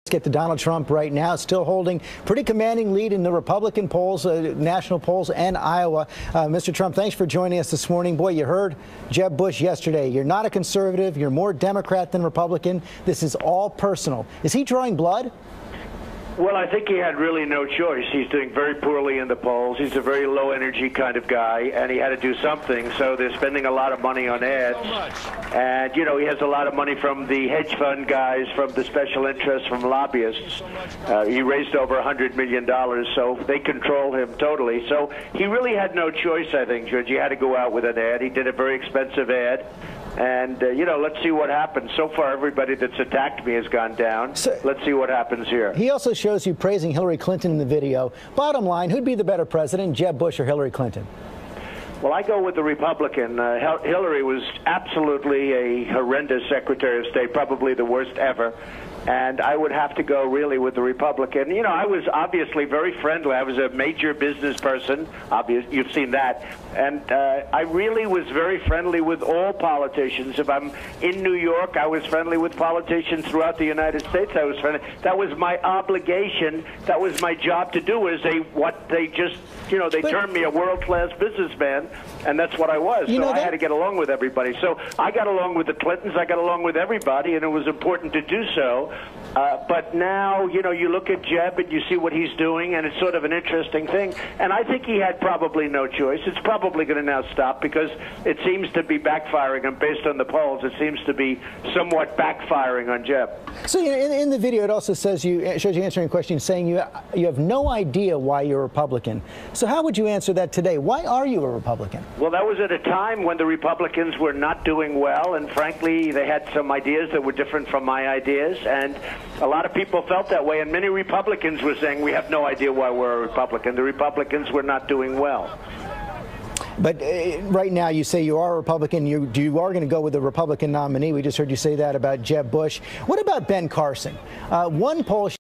Get to Donald Trump right now, still holding pretty commanding lead in the Republican polls, national polls, and Iowa. Mr. Trump, thanks for joining us this morning. Boy, you heard Jeb Bush yesterday. You're not a conservative. You're more Democrat than Republican. This is all personal. Is he drawing blood? Well, I think he had really no choice. He's doing very poorly in the polls. He's a very low-energy kind of guy, and he had to do something, so they're spending a lot of money on ads. And, you know, he has a lot of money from the hedge fund guys, from the special interests, from lobbyists. He raised over $100 million, so they control him totally. So he really had no choice, I think, George. He had to go out with an ad. He did a very expensive ad. And, you know, let's see what happens. So far, everybody that's attacked me has gone down. So, let's see what happens here. He also shows you praising Hillary Clinton in the video. Bottom line, who'd be the better president, Jeb Bush or Hillary Clinton? Well, I go with the Republican. Hillary was absolutely a horrendous Secretary of State, probably the worst ever. And I would have to go really with the Republican. You know, I was obviously very friendly. I was a major business person. You've seen that. And I really was very friendly with all politicians. If I'm in New York, I was friendly with politicians throughout the United States. I was friendly. That was my obligation. That was my job to do. They termed me a world-class businessman, and that's what I was. So I had to get along with everybody. So I got along with the Clintons. I got along with everybody, and it was important to do so. But now, you know, you look at Jeb and you see what he's doing, and it's sort of an interesting thing. And I think he had probably no choice. It's probably going to now stop because it seems to be backfiring, and based on the polls, it seems to be somewhat backfiring on Jeb. So in the video, it also says shows you answering a question saying you have no idea why you're a Republican. So how would you answer that today? Why are you a Republican? Well, that was at a time when the Republicans were not doing well, and frankly, they had some ideas that were different from my ideas, and a lot of people felt that way, and many Republicans were saying, we have no idea why we're a Republican. The Republicans were not doing well. But right now, you say you are a Republican. You are going to go with the Republican nominee. We just heard you say that about Jeb Bush. What about Ben Carson? One poll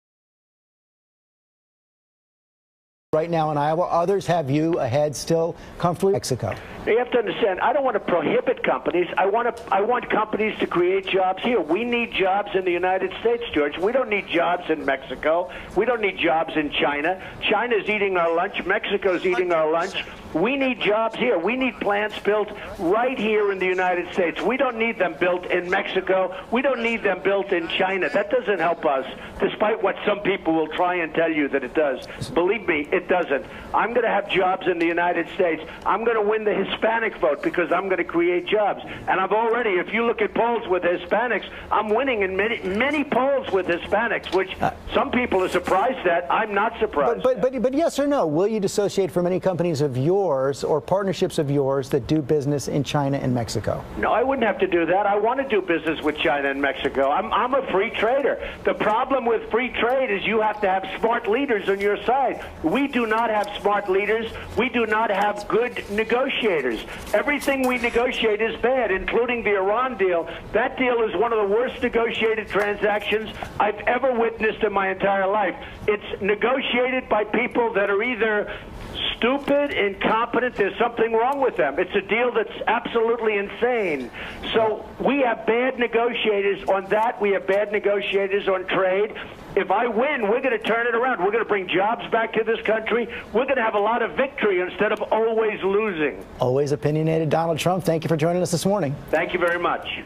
right now in Iowa. Others have you ahead still comfortably in Mexico. You have to understand, I don't want to prohibit companies. I want companies to create jobs here. We need jobs in the United States, George. We don't need jobs in Mexico. We don't need jobs in China. China's eating our lunch. Mexico's eating our lunch. We need jobs here. We need plants built right here in the United States. We don't need them built in Mexico. We don't need them built in China. That doesn't help us, despite what some people will try and tell you that it does. Believe me, it doesn't. I'm going to have jobs in the United States. I'm going to win the Hispanic vote because I'm going to create jobs. And I've already, if you look at polls with Hispanics, I'm winning in many polls with Hispanics, which some people are surprised at. I'm not surprised. But yes or no, will you dissociate from any companies of yours or partnerships of yours that do business in China and Mexico? No, I wouldn't have to do that. I want to do business with China and Mexico. I'm a free trader. The problem with free trade is you have to have smart leaders on your side. We do not have smart leaders. We do not have good negotiators. Everything we negotiate is bad, including the Iran deal. That deal is one of the worst negotiated transactions I've ever witnessed in my entire life. It's negotiated by people that are either stupid, incompetent, there's something wrong with them. It's a deal that's absolutely insane. So we have bad negotiators on that. We have bad negotiators on trade. If I win, we're going to turn it around. We're going to bring jobs back to this country. We're going to have a lot of victory instead of always losing. Always opinionated Donald Trump. Thank you for joining us this morning. Thank you very much.